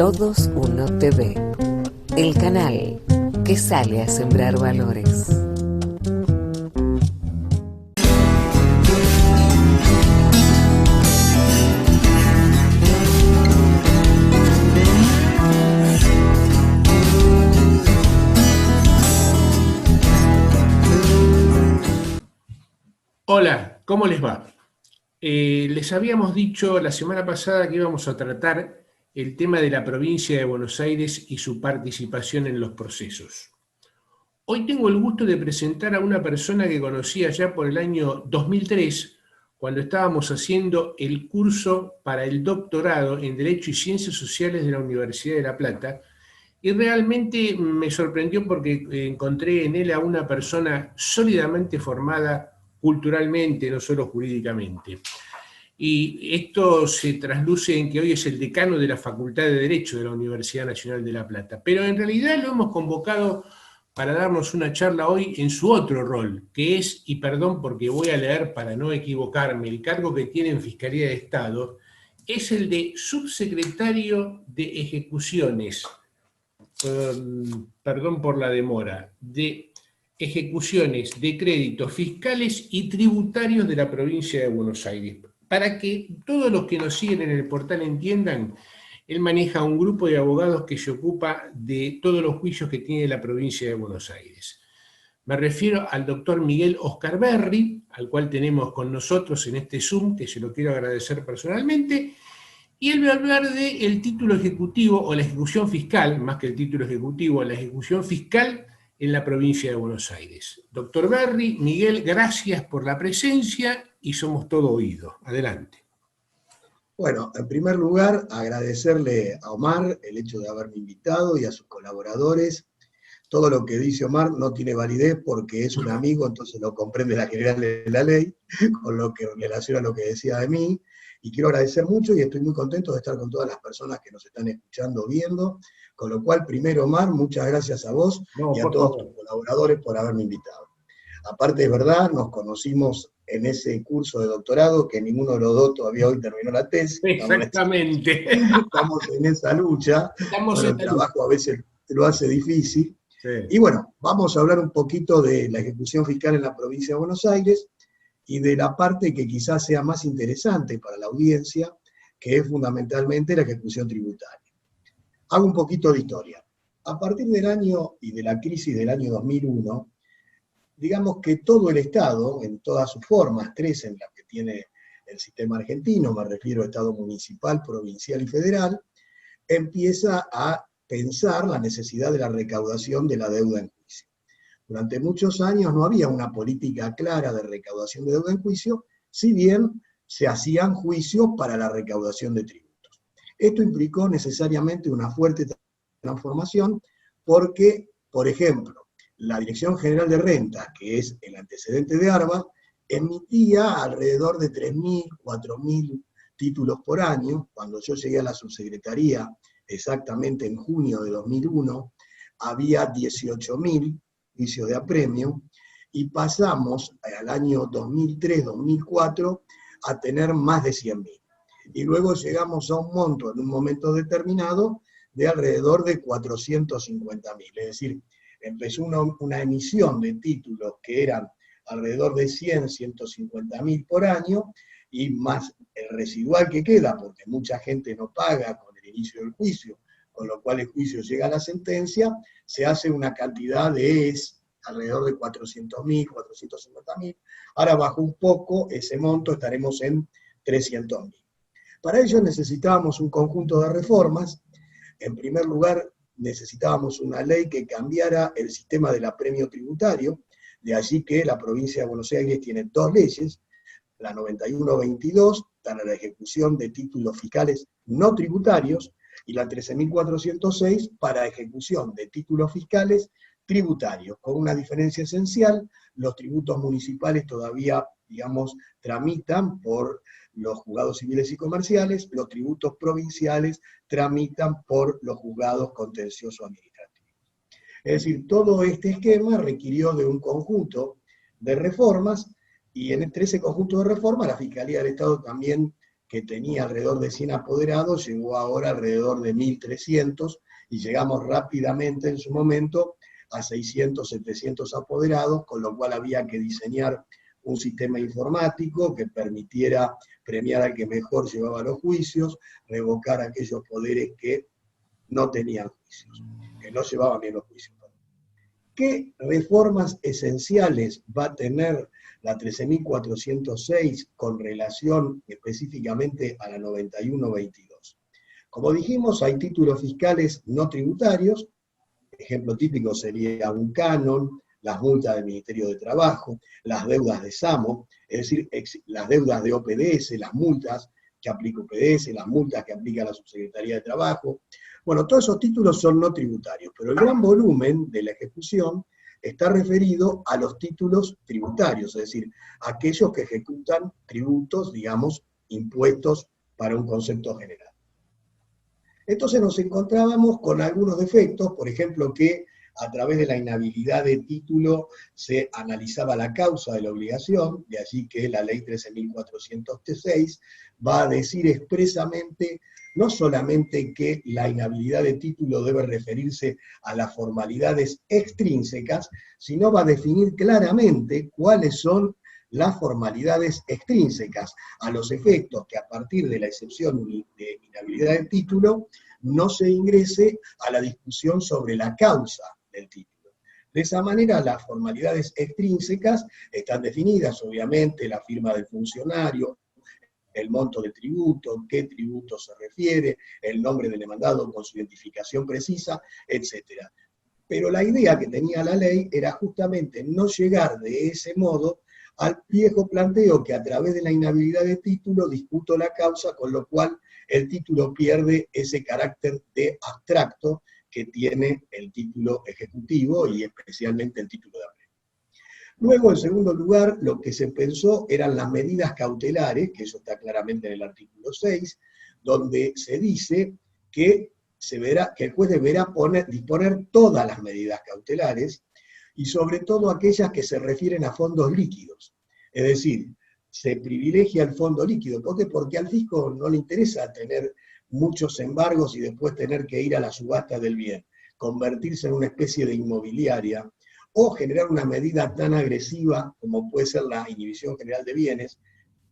Todos Uno TV, el canal que sale a sembrar valores. Hola, ¿cómo les va? Les habíamos dicho la semana pasada que íbamos a tratar el tema de la provincia de Buenos Aires y su participación en los procesos. Hoy tengo el gusto de presentar a una persona que conocí allá por el año 2003, cuando estábamos haciendo el curso para el doctorado en Derecho y Ciencias Sociales de la Universidad de La Plata, y realmente me sorprendió porque encontré en él a una persona sólidamente formada culturalmente, no solo jurídicamente. Y esto se trasluce en que hoy es el decano de la Facultad de Derecho de la Universidad Nacional de La Plata. Pero en realidad lo hemos convocado para darnos una charla hoy en su otro rol, que es, y perdón porque voy a leer para no equivocarme, el cargo que tiene en Fiscalía de Estado, es el de subsecretario de Ejecuciones, perdón por la demora, de ejecuciones de créditos fiscales y tributarios de la provincia de Buenos Aires. Para que todos los que nos siguen en el portal entiendan, él maneja un grupo de abogados que se ocupa de todos los juicios que tiene la provincia de Buenos Aires. Me refiero al doctor Miguel Oscar Berry, al cual tenemos con nosotros en este Zoom, que se lo quiero agradecer personalmente, y él va a hablar del título ejecutivo o la ejecución fiscal, más que el título ejecutivo, la ejecución fiscal en la provincia de Buenos Aires. Doctor Berry, Miguel, gracias por la presencia y somos todo oído. Adelante. Bueno, en primer lugar, agradecerle a Omar el hecho de haberme invitado y a sus colaboradores. Todo lo que dice Omar no tiene validez porque es un amigo, entonces lo comprende la general de la ley, con lo que relaciona a lo que decía de mí. Y quiero agradecer mucho y estoy muy contento de estar con todas las personas que nos están escuchando, viendo. Con lo cual, primero, Omar, muchas gracias a vos y a todos tus colaboradores por haberme invitado. Aparte, es verdad, nos conocimos en ese curso de doctorado, que ninguno de los dos todavía hoy terminó la tesis. Exactamente. Estamos en esa lucha. Bueno, el trabajo a veces lo hace difícil. Sí. Y bueno, vamos a hablar un poquito de la ejecución fiscal en la provincia de Buenos Aires y de la parte que quizás sea más interesante para la audiencia, que es fundamentalmente la ejecución tributaria. Hago un poquito de historia. A partir del año y de la crisis del año 2001, digamos que todo el Estado, en todas sus formas, tres en las que tiene el sistema argentino, me refiero a Estado municipal, provincial y federal, empieza a pensar la necesidad de la recaudación de la deuda en juicio. Durante muchos años no había una política clara de recaudación de deuda en juicio, si bien se hacían juicios para la recaudación de tributos. Esto implicó necesariamente una fuerte transformación porque, por ejemplo, la Dirección General de Rentas, que es el antecedente de ARBA, emitía alrededor de 3.000, 4.000 títulos por año. Cuando yo llegué a la subsecretaría, exactamente en junio de 2001, había 18.000 juicios de apremio, y pasamos al año 2003-2004 a tener más de 100.000. Y luego llegamos a un monto en un momento determinado de alrededor de 450.000. Es decir, empezó una emisión de títulos que eran alrededor de 100, 150.000 por año, y más el residual que queda, porque mucha gente no paga con el inicio del juicio, con lo cual el juicio llega a la sentencia, se hace una cantidad de alrededor de 400.000, 450.000. Ahora bajó un poco ese monto, estaremos en 300.000. Para ello necesitábamos un conjunto de reformas. En primer lugar, necesitábamos una ley que cambiara el sistema del apremio tributario, de allí que la provincia de Buenos Aires tiene dos leyes, la 91-22 para la ejecución de títulos fiscales no tributarios, y la 13.406 para ejecución de títulos fiscales tributarios, con una diferencia esencial: los tributos municipales todavía, digamos, tramitan por los juzgados civiles y comerciales, los tributos provinciales tramitan por los juzgados contencioso administrativos. Es decir, todo este esquema requirió de un conjunto de reformas, y entre ese conjunto de reformas la Fiscalía del Estado también que tenía alrededor de 100 apoderados, llegó ahora alrededor de 1.300, y llegamos rápidamente en su momento a 600, 700 apoderados, con lo cual había que diseñar un sistema informático que permitiera premiar al que mejor llevaba los juicios, revocar aquellos poderes que no tenían juicios, que no llevaban bien los juicios. ¿Qué reformas esenciales va a tener la 13.406 con relación específicamente a la 9122? Como dijimos, hay títulos fiscales no tributarios, ejemplo típico sería un canon, las multas del Ministerio de Trabajo, las deudas de SAMO, es decir, las deudas de OPDS, las multas que aplica OPDS, las multas que aplica la Subsecretaría de Trabajo. Bueno, todos esos títulos son no tributarios, pero el gran volumen de la ejecución está referido a los títulos tributarios, es decir, aquellos que ejecutan tributos, digamos, impuestos para un concepto general. Entonces nos encontrábamos con algunos defectos, por ejemplo, que a través de la inhabilidad de título se analizaba la causa de la obligación, de allí que la ley 13.406 va a decir expresamente no solamente que la inhabilidad de título debe referirse a las formalidades extrínsecas, sino va a definir claramente cuáles son las formalidades extrínsecas, a los efectos que a partir de la excepción de inhabilidad de título no se ingrese a la discusión sobre la causa del título. De esa manera, las formalidades extrínsecas están definidas, obviamente, la firma del funcionario, el monto del tributo, qué tributo se refiere, el nombre del demandado con su identificación precisa, etc. Pero la idea que tenía la ley era justamente no llegar de ese modo al viejo planteo que a través de la inhabilidad de título discuto la causa, con lo cual el título pierde ese carácter de abstracto que tiene el título ejecutivo y especialmente el título de apego. Luego, en segundo lugar, lo que se pensó eran las medidas cautelares, que eso está claramente en el artículo 6, donde se dice que el juez deberá disponer todas las medidas cautelares, y sobre todo aquellas que se refieren a fondos líquidos. Es decir, se privilegia el fondo líquido. ¿Por qué? Porque al fisco no le interesa tener muchos embargos y después tener que ir a la subasta del bien, convertirse en una especie de inmobiliaria, o generar una medida tan agresiva como puede ser la inhibición general de bienes,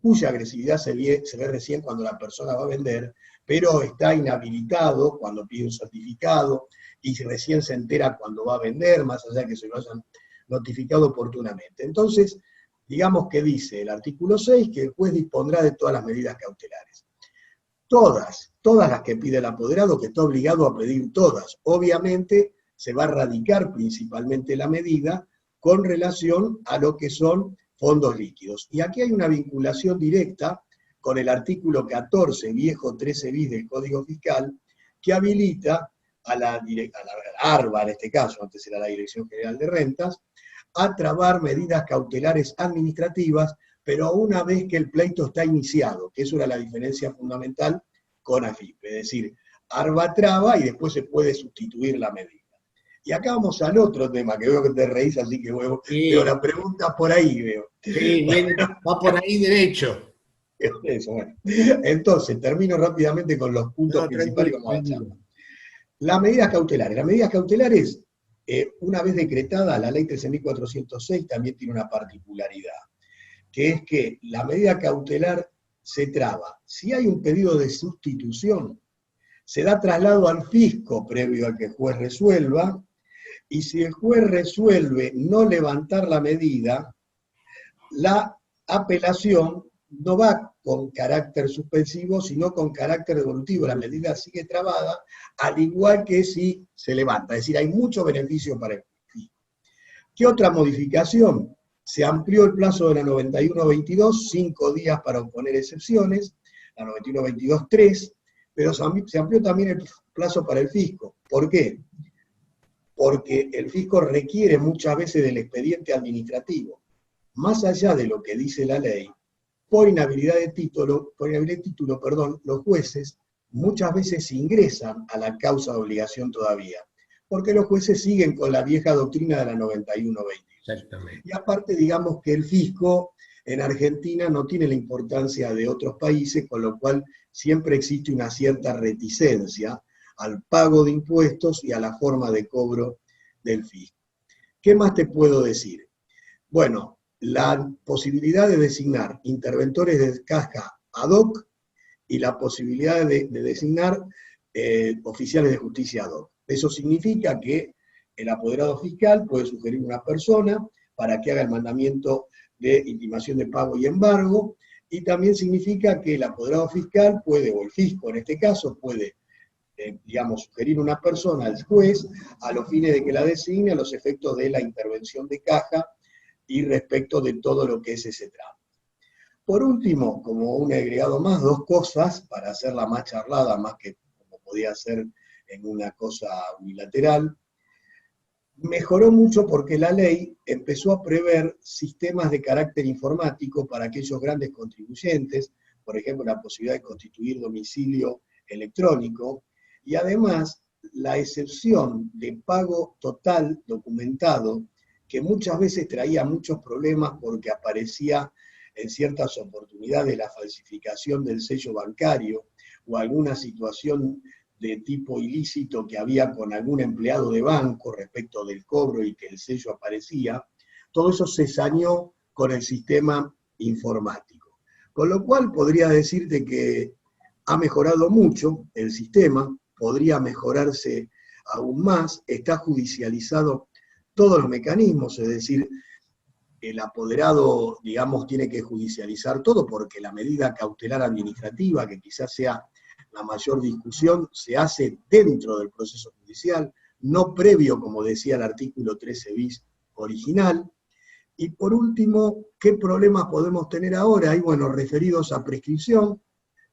cuya agresividad se ve recién cuando la persona va a vender, pero está inhabilitado cuando pide un certificado, y recién se entera cuando va a vender, más allá de que se lo hayan notificado oportunamente. Entonces, digamos que dice el artículo 6 que el juez dispondrá de todas las medidas cautelares. Todas las que pide el apoderado, que está obligado a pedir todas. Obviamente se va a radicar principalmente la medida con relación a lo que son fondos líquidos. Y aquí hay una vinculación directa con el artículo 14, viejo 13 bis del Código Fiscal, que habilita a la ARBA, en este caso, antes era la Dirección General de Rentas, a trabar medidas cautelares administrativas, pero una vez que el pleito está iniciado, que eso era la diferencia fundamental con AFIP, es decir, ARBA traba y después se puede sustituir la medida. Y acá vamos al otro tema, que veo que te reís, así que veo la pregunta por ahí, veo. Sí, va por ahí derecho. Eso, bueno. Entonces, termino rápidamente con los puntos principales como avanzamos. Las medidas cautelares. Las medidas cautelares, una vez decretada, la ley 13.406 también tiene una particularidad, que es que la medida cautelar se traba. Si hay un pedido de sustitución, se da traslado al fisco previo a que el juez resuelva, y si el juez resuelve no levantar la medida, la apelación no va con carácter suspensivo, sino con carácter devolutivo. La medida sigue trabada, al igual que si se levanta. Es decir, hay mucho beneficio para el fisco. ¿Qué otra modificación? Se amplió el plazo de la 9122, 5 días para oponer excepciones, la 9122, 3, pero se amplió también el plazo para el fisco. ¿Por qué? Porque el fisco requiere muchas veces del expediente administrativo. Más allá de lo que dice la ley, por inhabilidad de título, los jueces muchas veces ingresan a la causa de obligación todavía, porque los jueces siguen con la vieja doctrina de la 9122. Exactamente. Y aparte, digamos que el fisco en Argentina no tiene la importancia de otros países, con lo cual siempre existe una cierta reticencia al pago de impuestos y a la forma de cobro del fisco. ¿Qué más te puedo decir? Bueno, la posibilidad de designar interventores de caja ad hoc y la posibilidad de designar oficiales de justicia ad hoc. Eso significa que el apoderado fiscal puede sugerir una persona para que haga el mandamiento de intimación de pago y embargo, y también significa que el apoderado fiscal puede, o el fisco en este caso, puede, digamos, sugerir una persona al juez a los fines de que la designe a los efectos de la intervención de caja y respecto de todo lo que es ese trámite. Por último, como un agregado más, dos cosas para hacerla más charlada, más que como podía ser en una cosa unilateral. Mejoró mucho porque la ley empezó a prever sistemas de carácter informático para aquellos grandes contribuyentes, por ejemplo, la posibilidad de constituir domicilio electrónico, y además la excepción de pago total documentado, que muchas veces traía muchos problemas porque aparecía en ciertas oportunidades la falsificación del sello bancario o alguna situación de tipo ilícito que había con algún empleado de banco respecto del cobro y que el sello aparecía, todo eso se saneó con el sistema informático. Con lo cual podría decirte que ha mejorado mucho el sistema, podría mejorarse aún más, está judicializado todos los mecanismos, es decir, el apoderado, digamos, tiene que judicializar todo porque la medida cautelar administrativa, que quizás sea la mayor discusión, se hace dentro del proceso judicial, no previo, como decía el artículo 13 bis original. Y por último, ¿qué problemas podemos tener ahora? Y bueno, referidos a prescripción,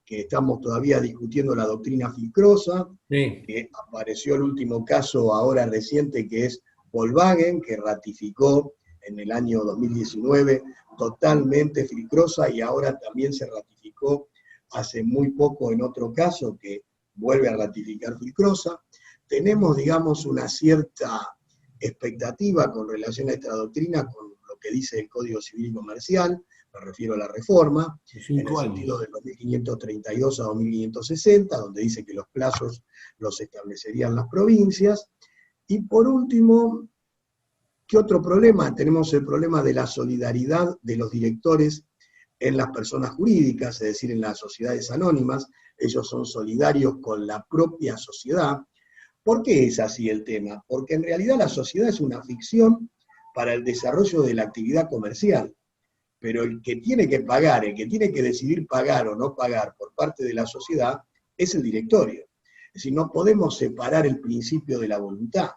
que estamos todavía discutiendo la doctrina Filcrosa, sí, que apareció el último caso ahora reciente, que es Volkswagen, que ratificó en el año 2019 totalmente Filcrosa, y ahora también se ratificó hace muy poco en otro caso que vuelve a ratificar Filcrosa. Tenemos, digamos, una cierta expectativa con relación a esta doctrina, con lo que dice el Código Civil y Comercial, me refiero a la reforma, en el sentido de 2532 a 2560, donde dice que los plazos los establecerían las provincias. Y por último, ¿qué otro problema? Tenemos el problema de la solidaridad de los directores en las personas jurídicas, es decir, en las sociedades anónimas. Ellos son solidarios con la propia sociedad. ¿Por qué es así el tema? Porque en realidad la sociedad es una ficción para el desarrollo de la actividad comercial, pero el que tiene que pagar, el que tiene que decidir pagar o no pagar por parte de la sociedad, es el directorio. Es decir, no podemos separar el principio de la voluntad.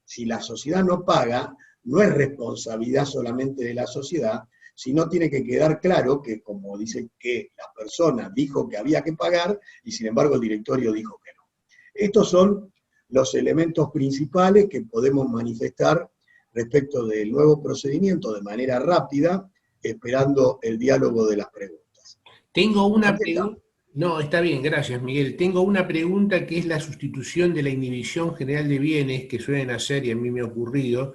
Si la sociedad no paga, no es responsabilidad solamente de la sociedad, sino tiene que quedar claro que, como dice, que la persona dijo que había que pagar y sin embargo el directorio dijo que no. Estos son los elementos principales que podemos manifestar respecto del nuevo procedimiento de manera rápida, esperando el diálogo de las preguntas. Tengo una pregunta. No, está bien, gracias, Miguel. Tengo una pregunta que es la sustitución de la inhibición general de bienes que suelen hacer, y a mí me ha ocurrido,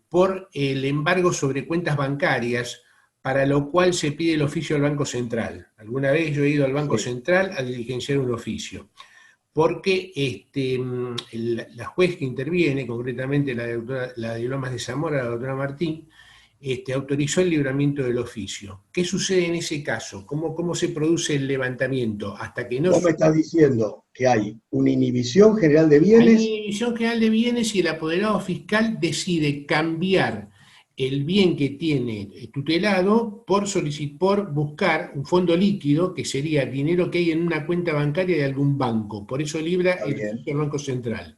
por el embargo sobre cuentas bancarias, para lo cual se pide el oficio del Banco Central. Alguna vez yo he ido al Banco Central a diligenciar un oficio, porque la juez que interviene, concretamente la de Lomas de Zamora, la doctora Martín, autorizó el libramiento del oficio. ¿Qué sucede en ese caso? ¿Cómo se produce el levantamiento? Hasta que no... Vos me estás diciendo que hay una inhibición general de bienes. Hay una inhibición general de bienes y el apoderado fiscal decide cambiar el bien que tiene tutelado por buscar un fondo líquido, que sería dinero que hay en una cuenta bancaria de algún banco. Por eso libra el Banco Central.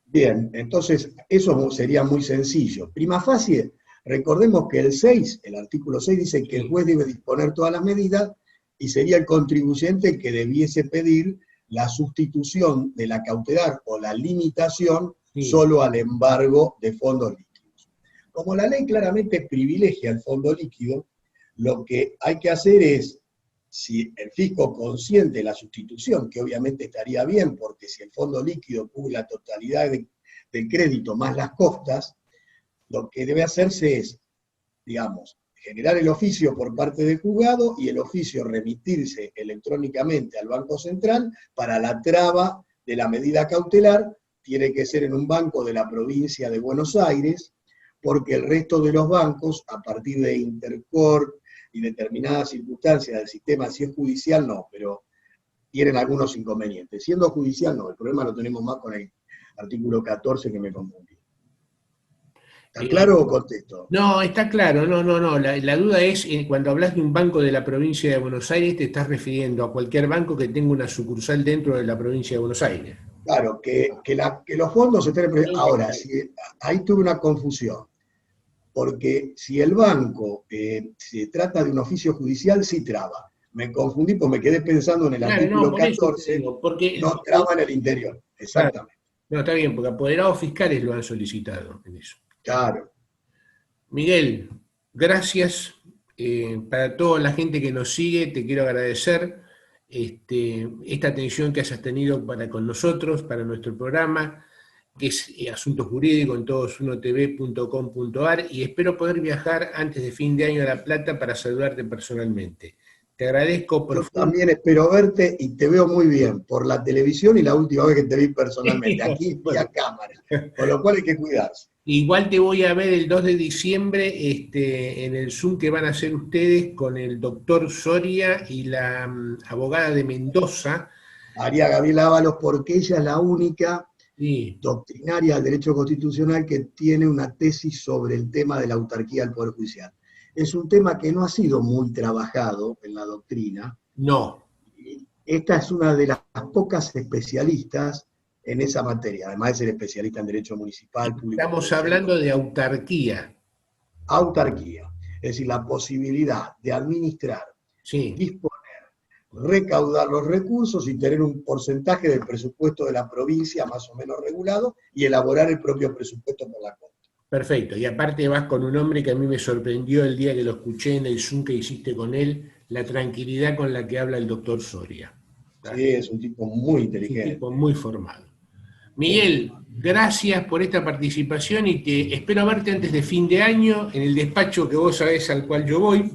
Bien, entonces eso sería muy sencillo. Prima facie, recordemos que el 6, el artículo 6 dice que el juez debe disponer todas las medidas y sería el contribuyente que debiese pedir la sustitución de la cautelar o la limitación solo al embargo de fondos líquidos. Como la ley claramente privilegia el fondo líquido, lo que hay que hacer es, si el fisco consiente la sustitución, que obviamente estaría bien, porque si el fondo líquido cubre la totalidad del crédito más las costas, lo que debe hacerse es digamos, generar el oficio por parte del juzgado y el oficio remitirse electrónicamente al Banco Central para la traba de la medida cautelar. Tiene que ser en un banco de la provincia de Buenos Aires, porque el resto de los bancos, a partir de Intercorp y determinadas circunstancias del sistema, si es judicial, no, pero tienen algunos inconvenientes. Siendo judicial, no, el problema lo tenemos más con el artículo 14 que me confundí. ¿Está claro o contesto? No, está claro, no. La duda es, cuando hablas de un banco de la provincia de Buenos Aires, te estás refiriendo a cualquier banco que tenga una sucursal dentro de la provincia de Buenos Aires. Claro, que los fondos estén... Ahora, ahí tuve una confusión, porque si el banco se trata de un oficio judicial, sí traba. Me confundí porque me quedé pensando en el artículo 14, porque no traba en el interior, exactamente. Claro. No, está bien, porque apoderados fiscales lo han solicitado en eso. Claro. Miguel, gracias. Para toda la gente que nos sigue, te quiero agradecer esta atención que hayas tenido con nosotros, para nuestro programa, que es Asuntos Jurídicos en todosunotv.com.ar, y espero poder viajar antes de fin de año a La Plata para saludarte personalmente. Te agradezco profundamente. Yo también espero verte y te veo muy bien por la televisión y la última vez que te vi personalmente, aquí y a cámara, con lo cual hay que cuidarse. Igual te voy a ver el 2 de diciembre en el Zoom que van a hacer ustedes con el doctor Soria y la abogada de Mendoza. María Gabriela Ábalos, porque ella es la única doctrinaria del derecho constitucional que tiene una tesis sobre el tema de la autarquía del Poder Judicial. Es un tema que no ha sido muy trabajado en la doctrina. No. Esta es una de las pocas especialistas en esa materia, además de ser especialista en derecho municipal, público. Estamos hablando de autarquía. Autarquía, es decir, la posibilidad de administrar, disponer, recaudar los recursos y tener un porcentaje del presupuesto de la provincia más o menos regulado y elaborar el propio presupuesto por la Corte. Perfecto, y aparte vas con un hombre que a mí me sorprendió el día que lo escuché en el Zoom que hiciste con él, la tranquilidad con la que habla el doctor Soria. Sí, es un tipo muy inteligente. Es un tipo muy formado. Miguel, gracias por esta participación y te espero verte antes de fin de año en el despacho que vos sabés al cual yo voy.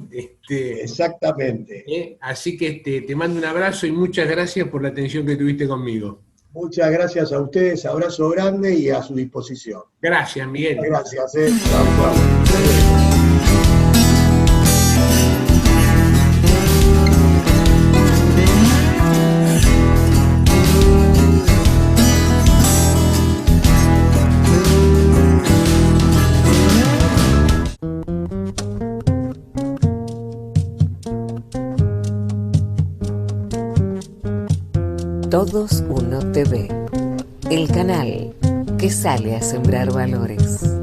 Exactamente. Así que te mando un abrazo y muchas gracias por la atención que tuviste conmigo. Muchas gracias a ustedes, abrazo grande y a su disposición. Gracias, Miguel. Gracias. Chau, chau. Todos Uno TV, el canal que sale a sembrar valores.